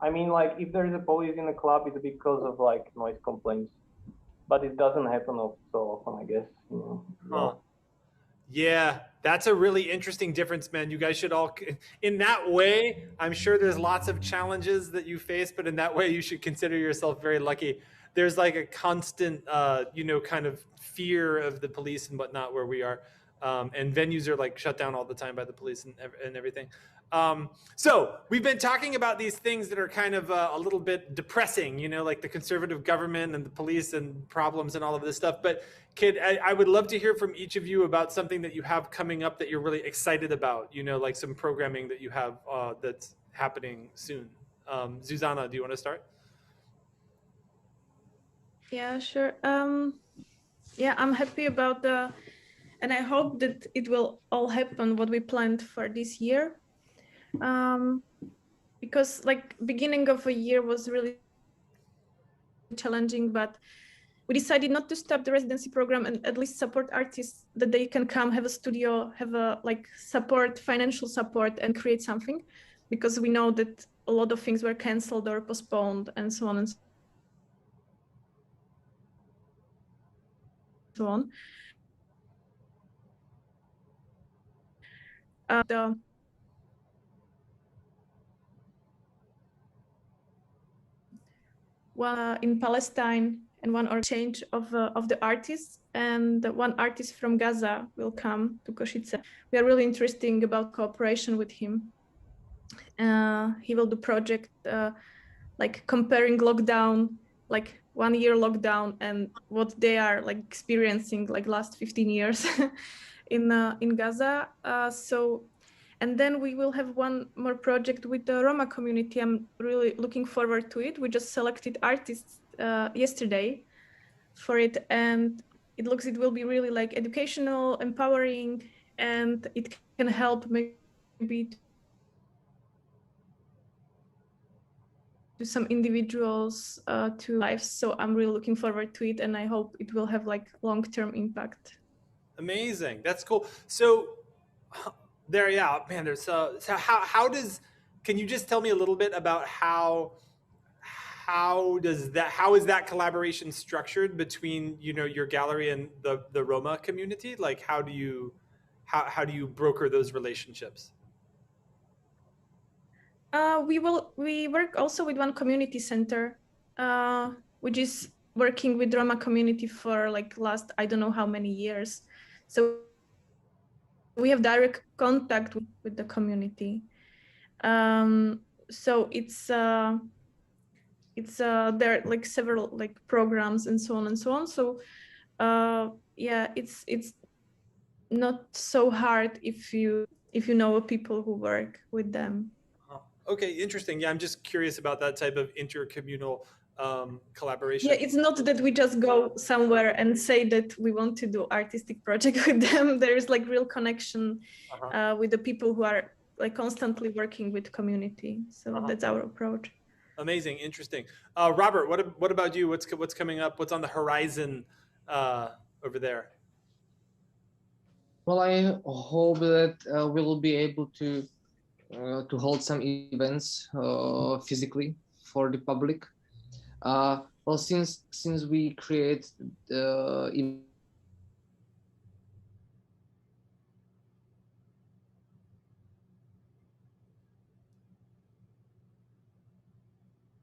I mean, like if there is a police in the club, it's because of like noise complaints, but it doesn't happen so often, I guess. You know. Yeah, that's a really interesting difference, man. You guys should all, in that way, I'm sure there's lots of challenges that you face, but in that way, you should consider yourself very lucky. There's like a constant, kind of fear of the police and whatnot where we are. And venues are like shut down all the time by the police and everything. So we've been talking about these things that are kind of a little bit depressing, like the conservative government and the police and problems and all of this stuff. But I would love to hear from each of you about something that you have coming up that you're really excited about, like some programming that you have that's happening soon. Zuzana, do you want to start? Yeah, sure. Yeah, I'm happy about and I hope that it will all happen what we planned for this year. Because like beginning of a year was really challenging, but we decided not to stop the residency program and at least support artists that they can come, have a studio, have a like financial support and create something, because we know that a lot of things were canceled or postponed and so on and so on. One in Palestine and one exchange of the artists, and one artist from Gaza will come to Kosice. We are really interested about cooperation with him. He will do project like comparing lockdown, like 1 year lockdown, and what they are like experiencing like last 15 years in Gaza. And then we will have one more project with the Roma community. I'm really looking forward to it. We just selected artists yesterday for it, and it will be really like educational, empowering, and it can help maybe to some individuals to lives. So I'm really looking forward to it, and I hope it will have like long-term impact. Amazing. That's cool. So there, yeah, man, there's so can you just tell me a little bit about how is that collaboration structured between, your gallery and the Roma community? Like, how do you broker those relationships? We work also with one community center, which is working with Roma community for like last I don't know how many years. So we have direct contact with the community. So it's there are like several like programs and so on and so on. So yeah, it's not so hard if you know people who work with them. Okay, interesting. Yeah, I'm just curious about that type of intercommunal collaboration. Yeah, it's not that we just go somewhere and say that we want to do artistic project with them. There's like real connection with the people who are like constantly working with community. So that's our approach. Amazing, interesting. Robert, what about you? What's coming up? What's on the horizon over there? Well, I hope that we'll be able to hold some events physically for the public. Well, since we create the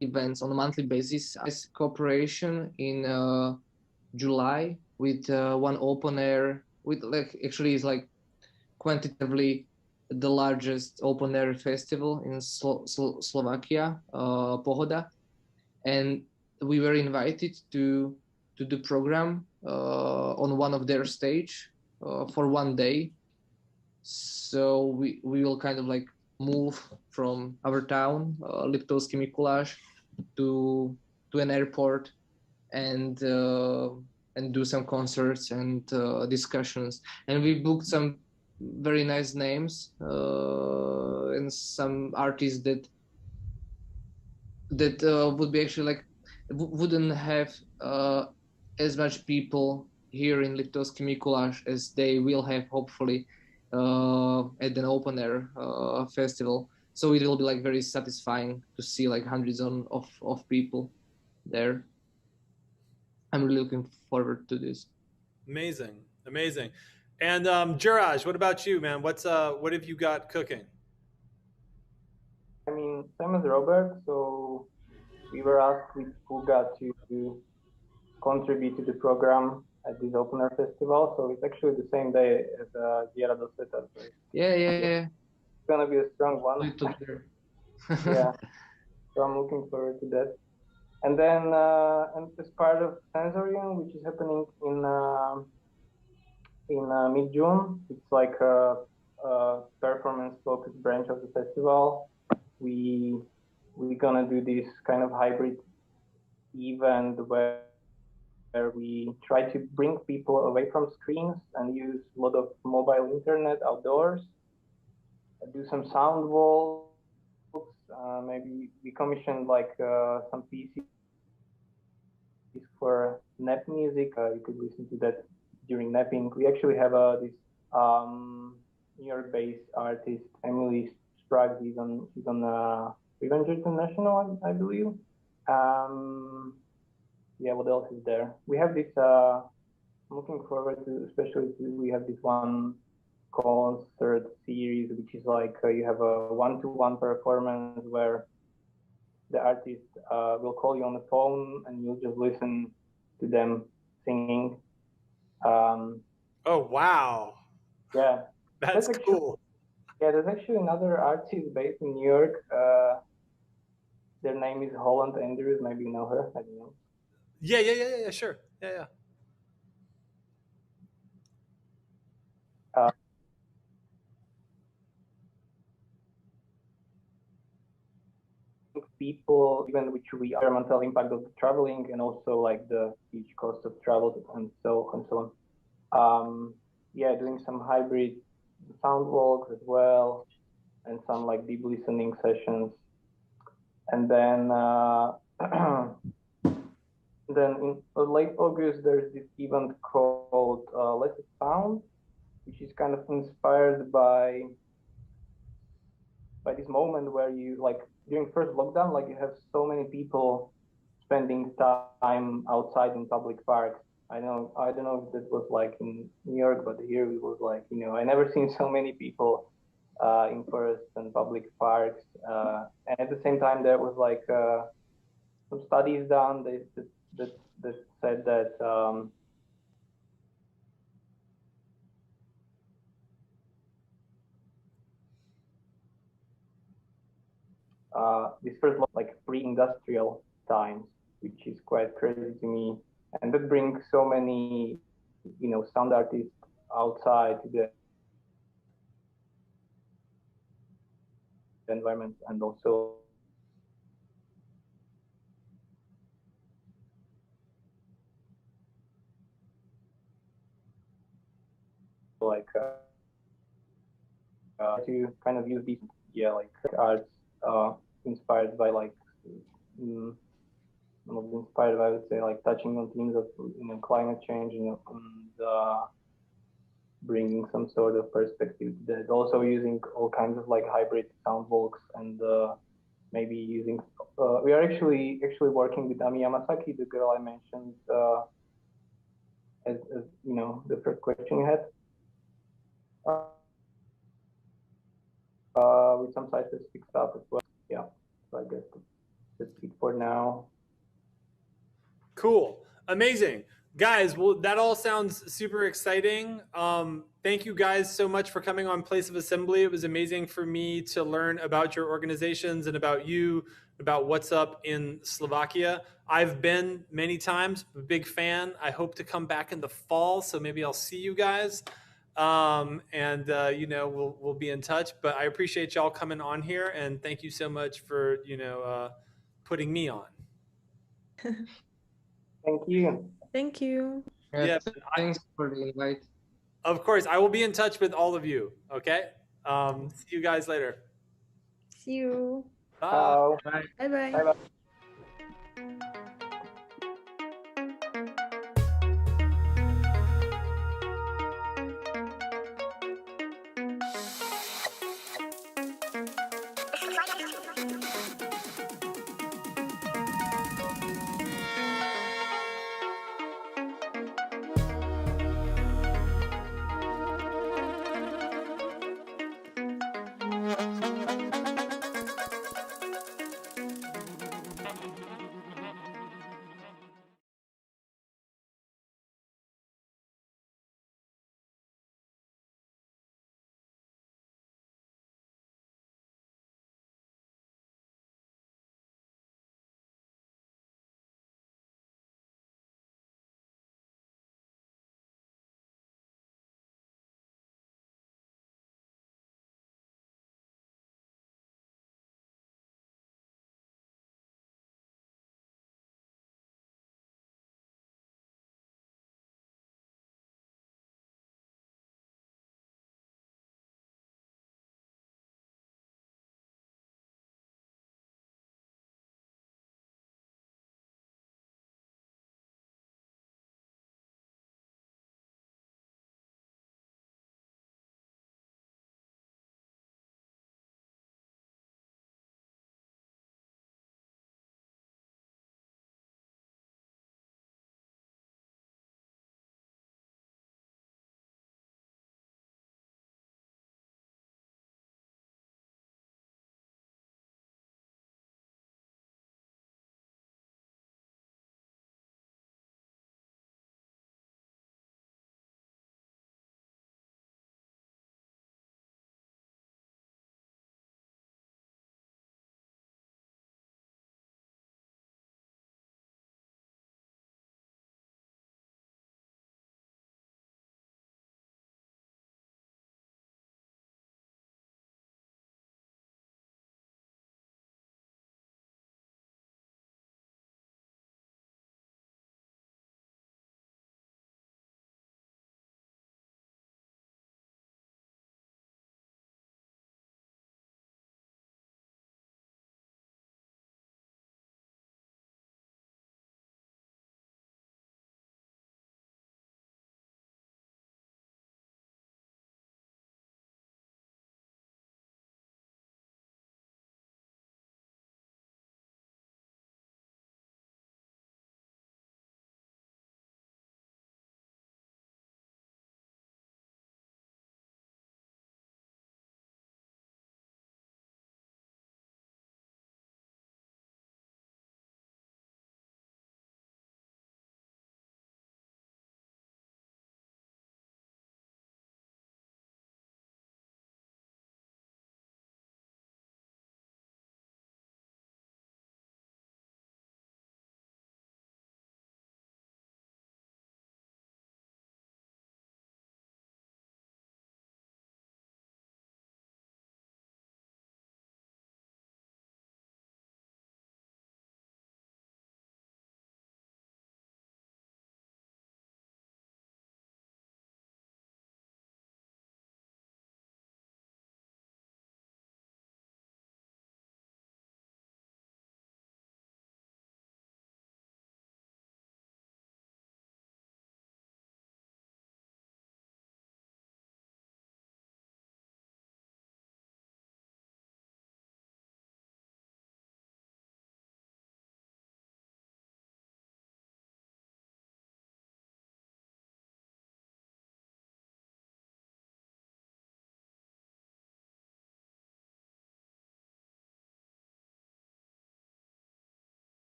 events on a monthly basis, as cooperation in July with one open air with like actually it's like quantitatively the largest open air festival in Slovakia, Pohoda, and we were invited to the program on one of their stage for one day. So we will kind of like move from our town, Liptovsky Mikulas, to an airport and do some concerts and discussions. And we booked some very nice names and some artists that would be actually like wouldn't have as much people here in Liptovsky Mikulas as they will have hopefully at an open air festival. So it will be like very satisfying to see like hundreds of people there. I'm really looking forward to this. Amazing, amazing. And Juraj, what about you, man? What have you got cooking? I mean, same as Robert. So we were asked who got to contribute to the program at this open air festival. So it's actually the same day as Diera do Sveta. So Yeah. it's gonna be a strong one. Yeah. So I'm looking forward to that. And then and as part of Sensorium, which is happening in mid-June, it's like a performance-focused branch of the festival. We're gonna do this kind of hybrid event where we try to bring people away from screens and use a lot of mobile internet outdoors, do some sound walks, maybe we commissioned like some pieces for nap music. You could listen to that during napping. We actually have this New York-based artist, Emily Sprague. He's on Revenge International, I believe. Yeah, what else is there? We have this. I'm looking forward to, especially we have this one concert series, which is like you have a one-to-one performance where the artist will call you on the phone and you'll just listen to them singing. Oh wow! Yeah, that's cool. Yeah, there's actually another artist based in New York. Their name is Holland Andrews. Maybe you know her. I don't know. Yeah, sure. Yeah. People, even which we environmental impact of the traveling and also like the huge cost of travel and so on. Yeah, doing some hybrid sound walks as well and some like deep listening sessions. And then then in late August there's this event called Let It Sound, which is kind of inspired by this moment where you like during first lockdown, like you have so many people spending time outside in public parks. I don't know if that was like in New York, but here it was like, I never seen so many people in forests and public parks. And at the same time, there was like some studies done that said that this first like pre-industrial times, which is quite crazy to me, and that brings so many, you know, sound artists outside to the environment, and also like to kind of use these like arts inspired by like inspired by, I would say, like touching on themes of, you know, climate change, you know, and bringing some sort of perspective to that. Also using all kinds of like hybrid sound walks, and maybe using we are actually working with Ami Yamasaki, the girl I mentioned as you know, the first question you had, with some site-specific stuff as well. Yeah, so I guess that's it for now. Cool. Amazing. Guys, well, that all sounds super exciting. Thank you guys so much for coming on Place of Assembly. It was amazing for me to learn about your organizations and about you, about what's up in Slovakia. I've been many times, a big fan. I hope to come back in the fall, so maybe I'll see you guys. You know, we'll be in touch, but I appreciate y'all coming on here, and thank you so much for, you know, putting me on. Thank you. Thank you. Yeah, Thanks for the invite. Of course, I will be in touch with all of you. Okay. See you guys later. See you. Bye. Bye. Bye bye. Bye.